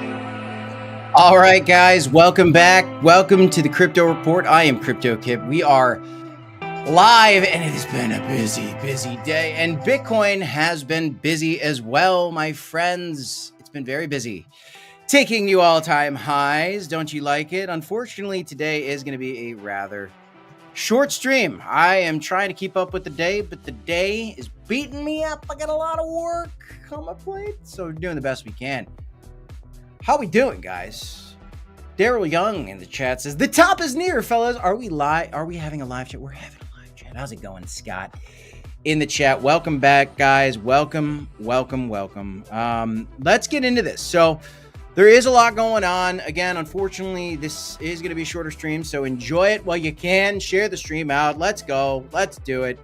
All right, guys, welcome back. Welcome to the Crypto Report. I am Crypto Kip. We are live, and it has been a busy day. And Bitcoin has been busy as well, my friends. It's been very busy. Taking new all-time highs. Don't you like it? Unfortunately, today is going to be a rather short stream. I am trying to keep up with the day, but the day is beating me up. I got a lot of work on my plate, so we're doing the best we can. How we doing, guys? Daryl Young in the chat says, the top is near, fellas. Are we live? Are we having a live chat? We're having a live chat. How's it going, Scott? In the chat. Welcome back, guys. Welcome. Let's get into this. So there is a lot going on. Again, unfortunately, this is going to be a shorter stream, so enjoy it while you can. Share the stream out. Let's go. Let's do it.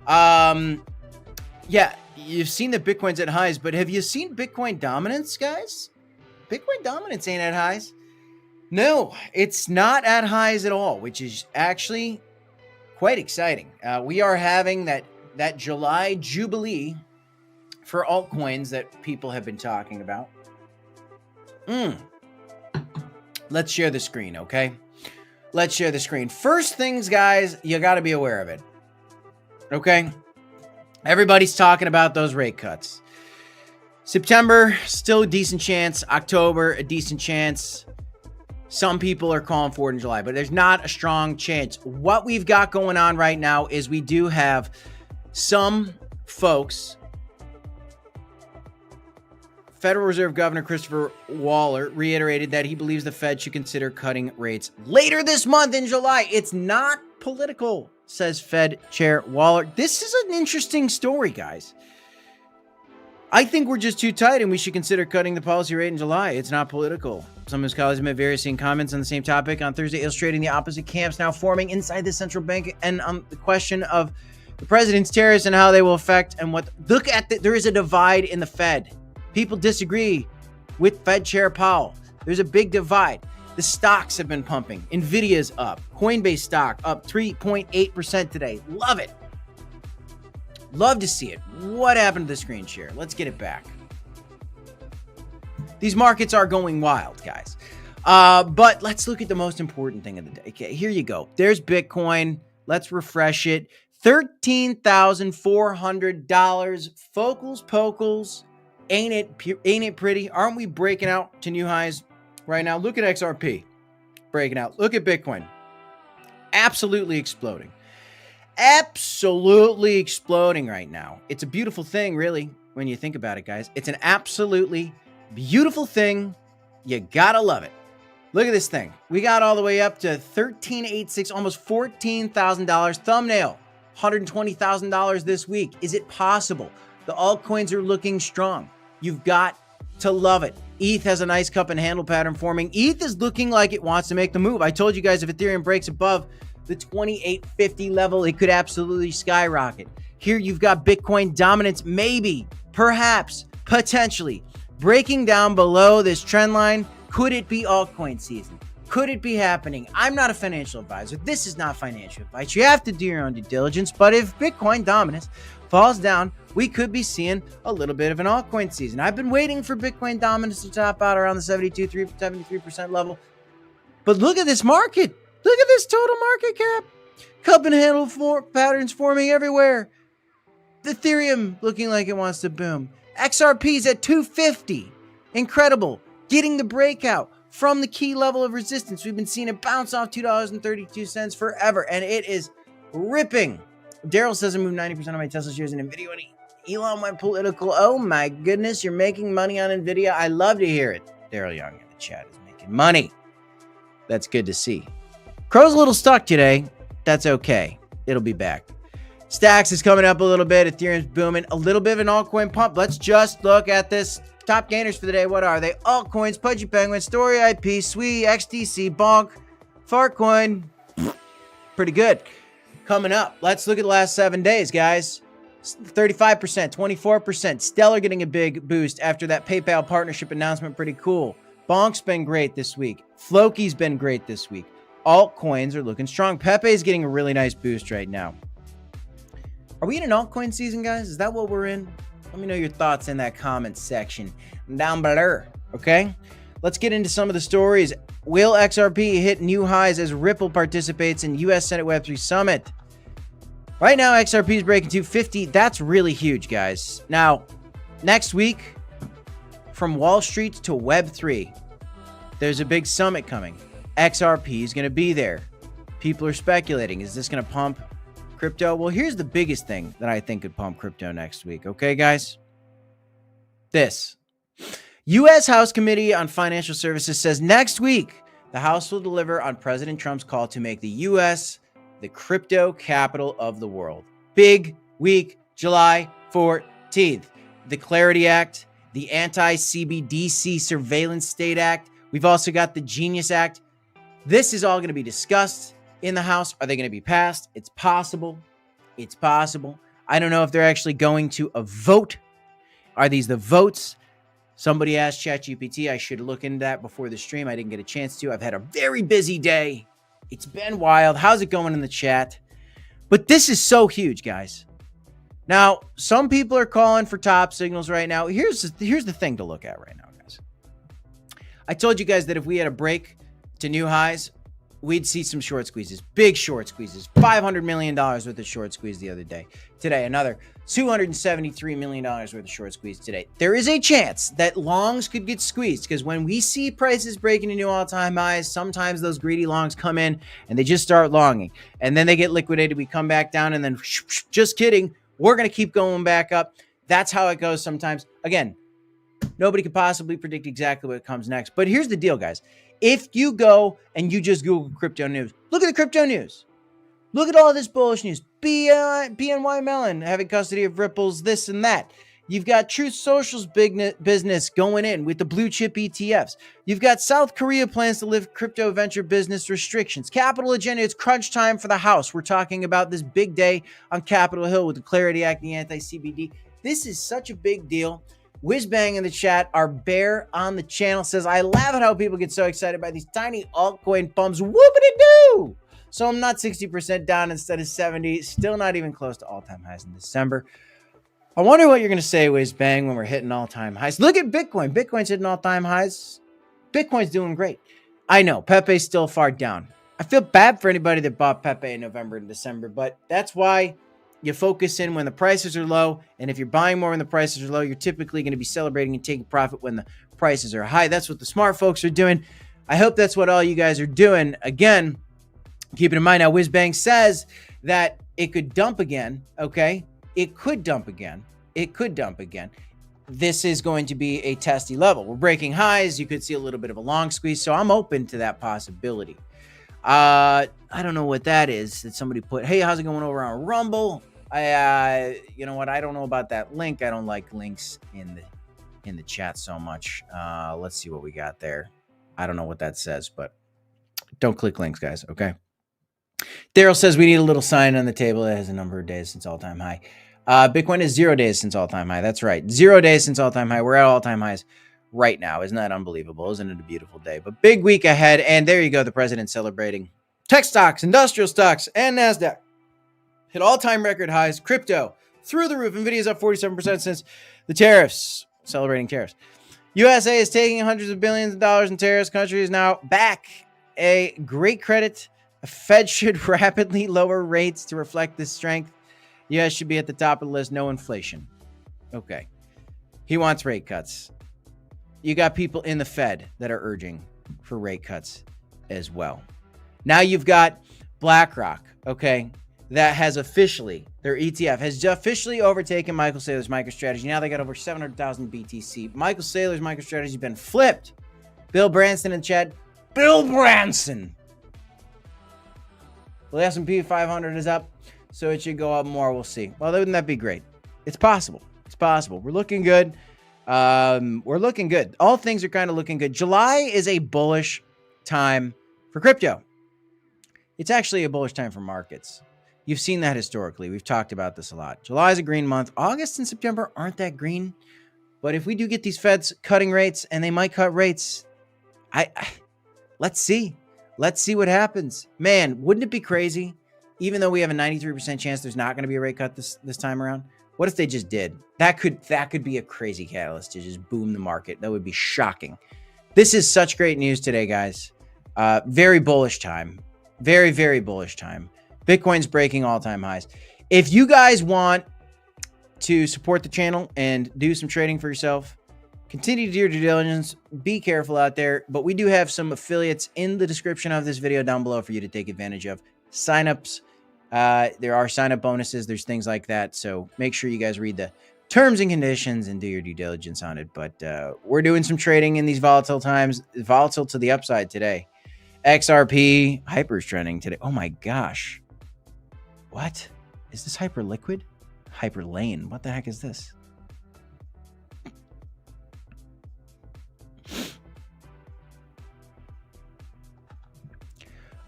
Yeah, you've seen the Bitcoin's at highs, but have you seen Bitcoin dominance, guys? Bitcoin dominance ain't at highs. No, it's not at highs at all, which is actually quite exciting. We are having that July Jubilee for altcoins that people have been talking about. Let's share the screen, okay? Let's share the screen. First things, guys, you got to be aware of it, okay? Everybody's talking about those rate cuts. September, still a decent chance. October, a decent chance. Some people are calling for it in July, but there's not a strong chance. What we've got going on right now is we do have some folks. Federal Reserve Governor Christopher Waller reiterated that he believes the Fed should consider cutting rates later this month in July. It's not political, says Fed Chair Waller. This is an interesting story, guys. I think we're just too tight and we should consider cutting the policy rate in July. It's not political. Some of his colleagues made various comments on the same topic on Thursday, illustrating the opposite camps now forming inside the central bank and on the question of the president's tariffs and how they will affect and what. Look at there is a divide in the Fed. People disagree with Fed Chair Powell. There's a big divide. The stocks have been pumping. Nvidia's up. Coinbase stock up 3.8% today. Love it. Love to see it. What happened to the screen share? Let's get it back. These markets are going wild, guys. But let's look at the most important thing of the day. Okay, here you go. There's Bitcoin. Let's refresh it. $13,400. Focals, pokals. Ain't it pretty? Aren't we breaking out to new highs right now? Look at XRP breaking out. Look at Bitcoin. Absolutely exploding. Absolutely exploding right now. It's a beautiful thing, really, when you think about it, guys. It's an absolutely beautiful thing. You gotta love it. Look at this thing. We got all the way up to $13,860, almost $14,000. Thumbnail, $120,000 this week. Is it possible? The altcoins are looking strong. You've got to love it. ETH has a nice cup and handle pattern forming. ETH is looking like it wants to make the move. I told you guys if Ethereum breaks above the 2850 level, it could absolutely skyrocket. Here you've got Bitcoin dominance, maybe, perhaps, potentially breaking down below this trend line. Could it be altcoin season? Could it be happening? I'm not a financial advisor. This is not financial advice. You have to do your own due diligence. But if Bitcoin dominance falls down, we could be seeing a little bit of an altcoin season. I've been waiting for Bitcoin dominance to top out around the 73% level. But look at this market. Look at this total market cap. Cup and handle patterns forming everywhere. Ethereum looking like it wants to boom. XRP's at 250. Incredible. Getting the breakout from the key level of resistance. We've been seeing it bounce off $2.32 forever, and it is ripping. Daryl says I moved 90% of my Tesla shares in NVIDIA when Elon went political. Oh my goodness, you're making money on NVIDIA. I love to hear it. Daryl Young in the chat is making money. That's good to see. Crow's a little stuck today. That's okay. It'll be back. Stacks is coming up a little bit. Ethereum's booming. A little bit of an altcoin pump. Let's just look at this. Top gainers for the day. What are they? Altcoins, Pudgy Penguin, Story IP, Sui, XDC, Bonk, Fartcoin. Pretty good. Coming up. Let's look at the last 7 days, guys. 35%, 24%. Stellar getting a big boost after that PayPal partnership announcement. Pretty cool. Bonk's been great this week. Floki's been great this week. Altcoins are looking strong. Pepe's getting a really nice boost right now. Are we in an altcoin season, guys? Is that what we're in? Let me know your thoughts in that comment section down below. Okay, let's get into some of the stories. Will XRP hit new highs as Ripple participates in US Senate Web3 Summit? Right now, XRP is breaking 250. That's really huge, guys. Now, next week, from Wall Street to Web3, there's a big summit coming. XRP is going to be there. People are speculating. Is this going to pump crypto? Well, here's the biggest thing that I think could pump crypto next week. Okay, guys? This. U.S. House Committee on Financial Services says next week, the House will deliver on President Trump's call to make the U.S. the crypto capital of the world. Big week, July 14th. The Clarity Act, the Anti-CBDC Surveillance State Act. We've also got the Genius Act. This is all going to be discussed in the House. Are they going to be passed? It's possible. It's possible. I don't know if they're actually going to a vote. Are these the votes? Somebody asked ChatGPT. I should look into that before the stream. I didn't get a chance to. I've had a very busy day. It's been wild. How's it going in the chat? But this is so huge, guys. Now, some people are calling for top signals right now. Here's the thing to look at right now, guys. I told you guys that if we had a break to new highs, we'd see some short squeezes, big short squeezes, $500 million worth of short squeeze the other day. Today, another $273 million worth of short squeeze today. There is a chance that longs could get squeezed because when we see prices breaking to new all-time highs, sometimes those greedy longs come in and they just start longing. And then they get liquidated. We come back down and then, just kidding, we're going to keep going back up. That's how it goes sometimes. Again, nobody could possibly predict exactly what comes next. But here's the deal, guys. If you go and you just Google crypto news, look at the crypto news. Look at all this bullish news. BNY Mellon having custody of Ripple's this and that. You've got Truth Social's business going in with the blue chip ETFs. You've got South Korea plans to lift crypto venture business restrictions. Capital agenda, it's crunch time for the House. We're talking about this big day on Capitol Hill with the Clarity Act and the anti-CBD. This is such a big deal. Whizbang in the chat, our bear on the channel says, I laugh at how people get so excited by these tiny altcoin pumps. Whoopity-doo! So I'm not 60% down instead of 70. Still not even close to all-time highs in December. I wonder what you're going to say, Whizbang, when we're hitting all-time highs. Look at Bitcoin. Bitcoin's hitting all-time highs. Bitcoin's doing great. I know, Pepe's still far down. I feel bad for anybody that bought Pepe in November and December, but that's why you focus in when the prices are low, and if you're buying more when the prices are low, you're typically going to be celebrating and taking profit when the prices are high. That's what the smart folks are doing. I hope that's what all you guys are doing. Again, keep it in mind now, Whizbang says that it could dump again, okay? It could dump again. It could dump again. This is going to be a testy level. We're breaking highs. You could see a little bit of a long squeeze, so I'm open to that possibility. I don't know what that is that somebody put. Hey, how's it going over on Rumble? You know what? I don't know about that link. I don't like links in the chat so much. Let's see what we got there. I don't know what that says, but don't click links, guys. Okay. Daryl says we need a little sign on the table that has a number of days since all-time high. Bitcoin is 0 days since all-time high. That's right. 0 days since all-time high. We're at all-time highs right now. Isn't that unbelievable? Isn't it a beautiful day? But big week ahead. And there you go. The president celebrating. Tech stocks, industrial stocks, and NASDAQ hit all-time record highs. Crypto through the roof. Nvidia's up 47% since the tariffs. Celebrating tariffs. USA is taking hundreds of billions of dollars in tariffs. Country is now back. A great credit. The Fed should rapidly lower rates to reflect this strength. US should be at the top of the list. No inflation. Okay. He wants rate cuts. You got people in the Fed that are urging for rate cuts as well. Now you've got BlackRock, okay, that has officially, their ETF has officially overtaken Michael Saylor's MicroStrategy. Now they got over 700,000 BTC. Michael Saylor's MicroStrategy has been flipped. Bill Branson in the chat. Bill Branson. Well, the S&P 500 is up, so it should go up more. We'll see. Well, wouldn't that be great? It's possible. It's possible. We're looking good. We're looking good. All things are kind of looking good. July is a bullish time for crypto. It's actually a bullish time for markets. You've seen that historically. We've talked about this a lot. July is a green month. August and September aren't that green. But if we do get these Feds cutting rates, and they might cut rates, let's see. Let's see what happens. Man, wouldn't it be crazy? Even though we have a 93% chance there's not going to be a rate cut this time around, What if they just did? That could be a crazy catalyst to just boom the market. That would be shocking. This is such great news today, guys. Very bullish time. Very, very bullish time. Bitcoin's breaking all-time highs. If you guys want to support the channel and do some trading for yourself, continue to do your due diligence. Be careful out there. But we do have some affiliates in the description of this video down below for you to take advantage of. Signups. There are sign-up bonuses. There's things like that. So make sure you guys read the terms and conditions and do your due diligence on it. But we're doing some trading in these volatile times. Volatile to the upside today. XRP. Hyper's trending today. Oh my gosh. What? Is this Hyper Liquid? Hyper Lane. What the heck is this?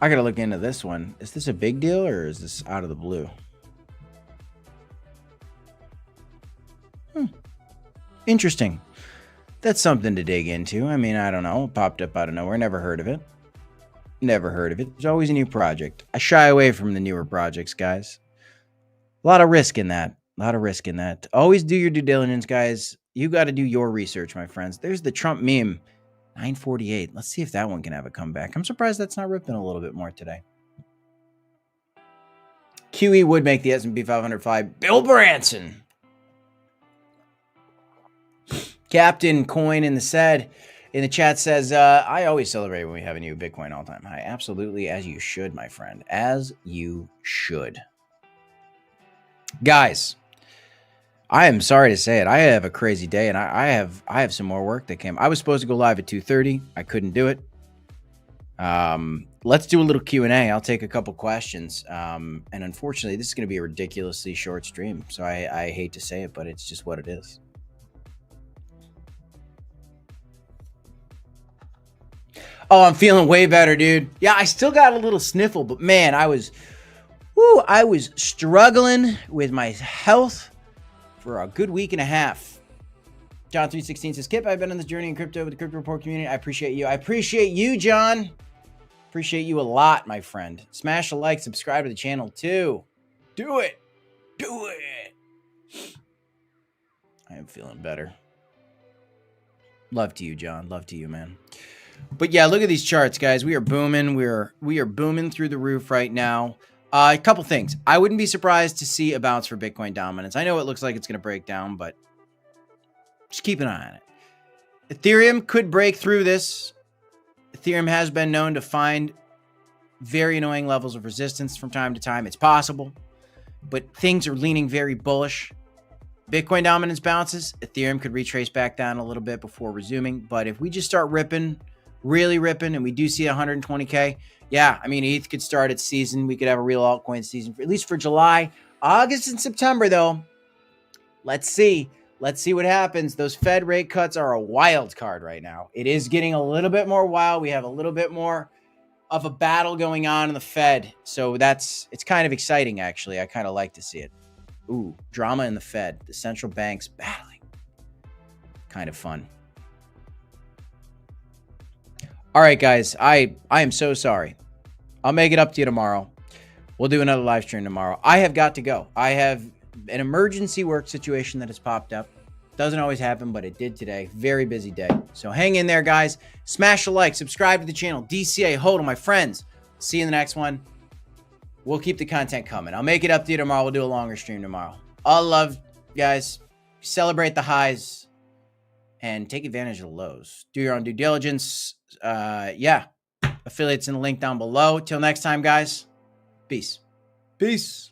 I gotta look into this one. Is this a big deal or is this out of the blue? Interesting. That's something to dig into. I mean, I don't know. It popped up out of nowhere. Never heard of it. Never heard of it. There's always a new project. I shy away from the newer projects, guys. A lot of risk in that. A lot of risk in that. Always do your due diligence, guys. You got to do your research, my friends. There's the Trump meme. 948. Let's see if that one can have a comeback. I'm surprised that's not ripping a little bit more today. QE would make the S&P 500 fly. Bill Branson. Captain Coin in the chat says, I always celebrate when we have a new Bitcoin all-time high. Absolutely, as you should, my friend. As you should. Guys, I am sorry to say it. I have a crazy day, and I have some more work that came. I was supposed to go live at 2:30. I couldn't do it. Let's do a little Q&A. I'll take a couple questions. And unfortunately, this is going to be a ridiculously short stream. So I hate to say it, but it's just what it is. Oh, I'm feeling way better, dude. Yeah, I still got a little sniffle, but man, I was struggling with my health for a good week and a half. John 316 says, Kip, I've been on this journey in crypto with the Crypto Report community. I appreciate you. I appreciate you, John. Appreciate you a lot, my friend. Smash a like, subscribe to the channel too. Do it. Do it. I am feeling better. Love to you, John. Love to you, man. But yeah, look at these charts, guys. We are booming. We are booming through the roof right now. A couple things. I wouldn't be surprised to see a bounce for Bitcoin dominance. I know it looks like it's going to break down, but just keep an eye on it. Ethereum could break through this. Ethereum has been known to find very annoying levels of resistance from time to time. It's possible, but things are leaning very bullish. Bitcoin dominance bounces. Ethereum could retrace back down a little bit before resuming. But if we just start ripping, really ripping, and we do see 120K, yeah, I mean, ETH could start its season. We could have a real altcoin season, at least for July. August and September, though, let's see. Let's see what happens. Those Fed rate cuts are a wild card right now. It is getting a little bit more wild. We have a little bit more of a battle going on in the Fed. So it's kind of exciting, actually. I kind of like to see it. Ooh, drama in the Fed. The central banks battling. Kind of fun. All right, guys. I am so sorry. I'll make it up to you tomorrow. We'll do another live stream tomorrow. I have got to go. I have an emergency work situation that has popped up. Doesn't always happen, but it did today. Very busy day. So hang in there, guys. Smash a like. Subscribe to the channel. DCA, HODL, my friends. See you in the next one. We'll keep the content coming. I'll make it up to you tomorrow. We'll do a longer stream tomorrow. All love, guys. Celebrate the highs and take advantage of the lows. Do your own due diligence. Yeah. Affiliates in the link down below. Till next time, guys. Peace. Peace.